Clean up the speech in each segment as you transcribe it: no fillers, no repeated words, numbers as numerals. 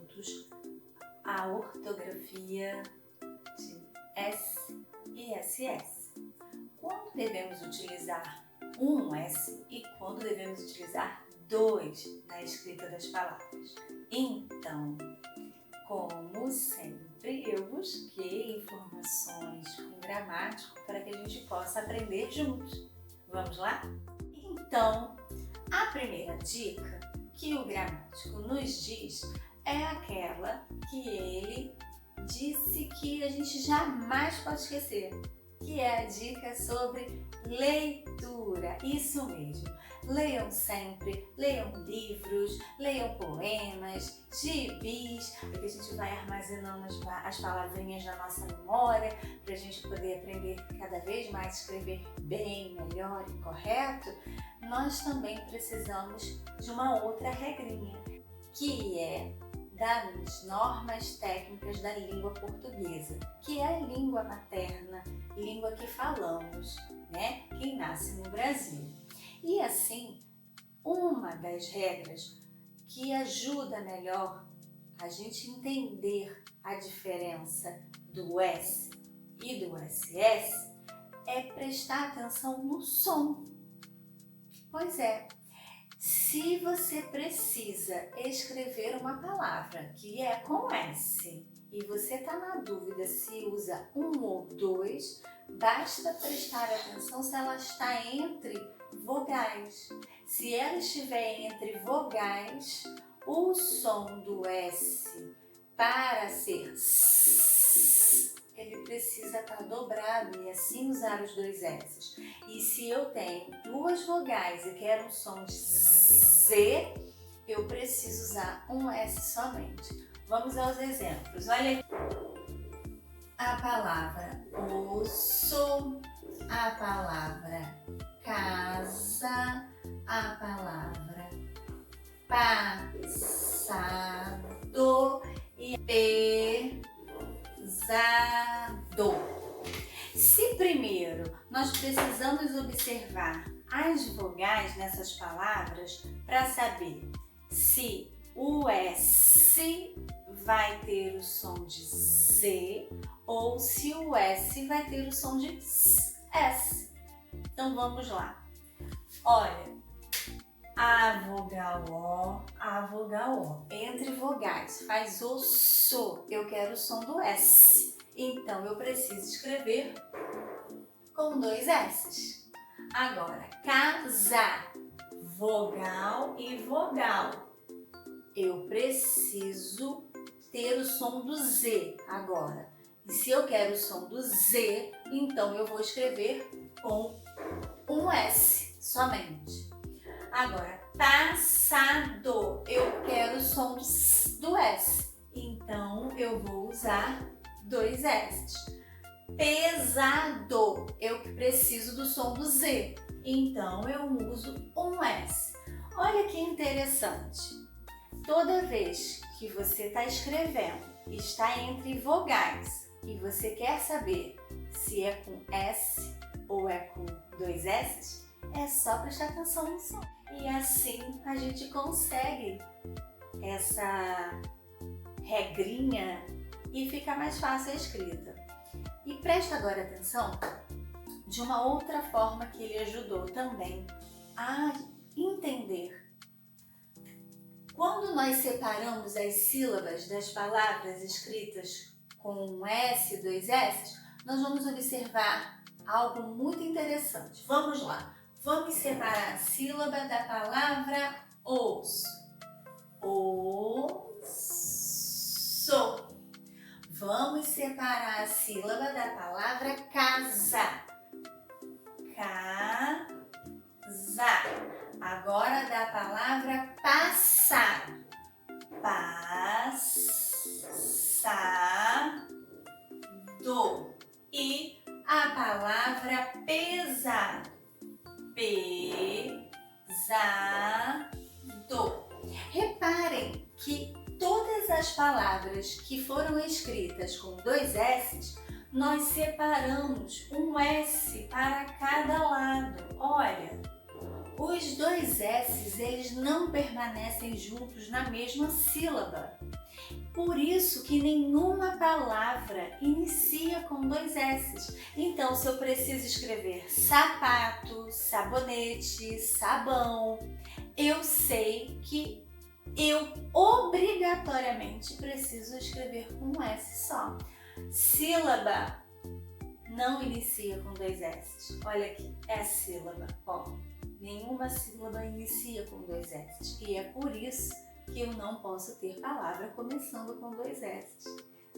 juntos a ortografia de S e SS. Quando devemos utilizar um S e quando devemos utilizar dois na escrita das palavras. Então, como sempre, eu busquei informações com gramático para que a gente possa aprender juntos. Vamos lá? Então, a primeira dica que o gramático nos diz é aquela que ele disse que a gente jamais pode esquecer, que é a dica sobre leitura. Isso mesmo. Leiam sempre, leiam livros, leiam poemas, gibis, porque a gente vai armazenando as palavrinhas na nossa memória para a gente poder aprender cada vez mais a escrever bem, melhor e correto. Nós também precisamos de uma outra regrinha, que é das normas técnicas da língua portuguesa, que é a língua materna, língua que falamos, né? Quem nasce no Brasil. E assim, uma das regras que ajuda melhor a gente entender a diferença do S e do SS é prestar atenção no som. Pois é, se você precisa escrever uma palavra que é com S e você está na dúvida se usa um ou dois, basta prestar atenção se ela está entre vogais. Se ela estiver entre vogais, o som do S para ser S, ele precisa estar dobrado e assim usar os dois S. E se eu tenho duas vogais e quero um som de Z, eu preciso usar um S somente. Vamos aos exemplos. Olha aqui. A palavra osso, a palavra casa, a palavra passado e pesado. Se primeiro nós precisamos observar as vogais nessas palavras para saber se o S vai ter o som de Z ou se o S vai ter o som de S. Então vamos lá. Olha, a vogal O, entre vogais, faz osso, eu quero o som do S. Então eu preciso escrever com dois S's. Agora, casa, vogal e vogal. Eu preciso ter o som do Z agora. E se eu quero o som do Z, então eu vou escrever com um S somente. Agora, passado, eu quero o som do S. Então eu vou usar dois S. Pesado, eu preciso do som do Z. Então eu uso um S. Olha que interessante. Toda vez que você está escrevendo e está entre vogais e você quer saber se é com S ou é com dois S, é só prestar atenção no som. E assim a gente consegue essa regrinha e fica mais fácil a escrita. E presta agora atenção de uma outra forma que ele ajudou também a entender. Quando nós separamos as sílabas das palavras escritas com um S e dois S, nós vamos observar algo muito interessante. Vamos lá. Vamos separar a sílaba da palavra osso. Osso. Vamos separar a sílaba da palavra casa. Casa. Agora da palavra passar. Passado. E a palavra pesar. Pesado. Reparem que todas as palavras que foram escritas com dois S's, nós separamos um S para cada lado. Olha, os dois S's, eles não permanecem juntos na mesma sílaba. Por isso que nenhuma palavra inicia com 2 S's. Então, se eu preciso escrever sapato, sabonete, sabão, eu sei que eu obrigatoriamente preciso escrever com um S só. Sílaba não inicia com 2 S's. Olha aqui, é a sílaba, ó. Nenhuma sílaba inicia com 2 S's. E é por isso que eu não posso ter palavra começando com 2 S's.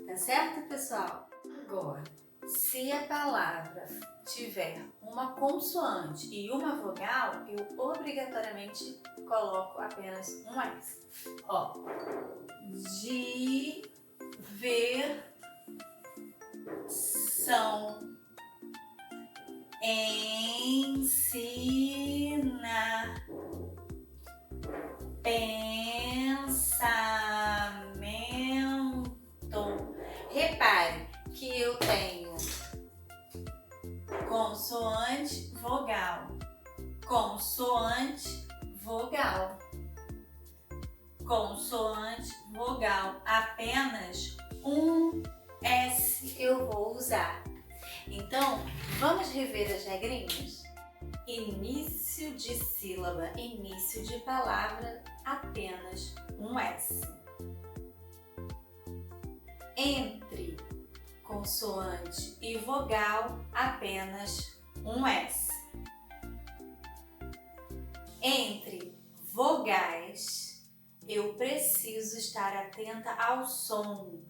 Tá certo, pessoal? Agora, se a palavra tiver uma consoante e uma vogal, eu obrigatoriamente coloco apenas um S. Ó, diversão, ensina, pensamento. Repare que eu tenho consoante, vogal, consoante, vogal, consoante, vogal. Apenas um S eu vou usar. Então, vamos rever as regrinhas? Início de sílaba, início de palavra, apenas um S. Entre consoante e vogal, apenas um S. Entre vogais, eu preciso estar atenta ao som.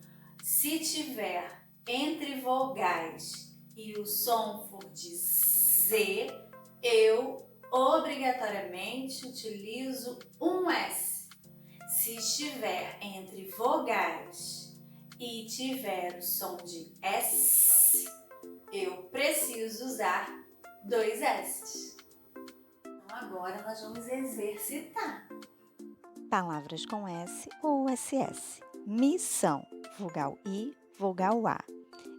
Se tiver entre vogais e o som for de Z, eu obrigatoriamente utilizo um S. Se estiver entre vogais e tiver o som de S, eu preciso usar 2 S. Então agora nós vamos exercitar. Palavras com S ou SS. Missão, vogal I, vogal A.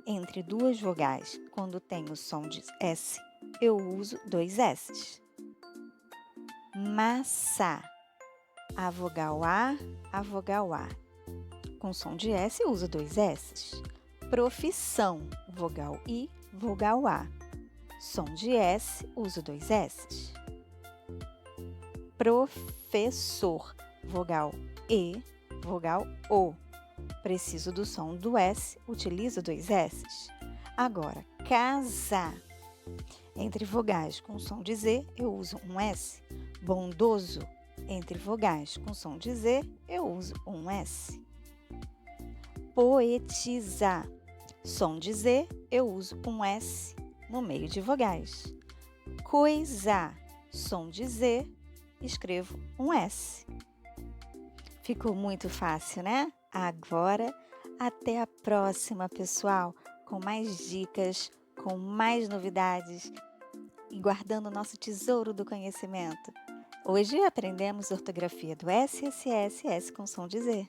Entre duas vogais, quando tem o som de S, eu uso 2 S's. Massa, a vogal A, com som de S, eu uso 2 S's. Profissão, vogal I, vogal A. Som de S, uso 2 S's. Professor, vogal E, vogal O. Preciso do som do S, utilizo 2 S's. Agora, casa. Entre vogais com som de Z, eu uso um S. Bondoso. Entre vogais com som de Z, eu uso um S. Poetizar. Som de Z, eu uso um S no meio de vogais. Coisar. Som de Z, escrevo um S. Ficou muito fácil, né? Agora, até a próxima, pessoal, com mais dicas, com mais novidades e guardando o nosso tesouro do conhecimento. Hoje aprendemos ortografia do SSS com som de Z.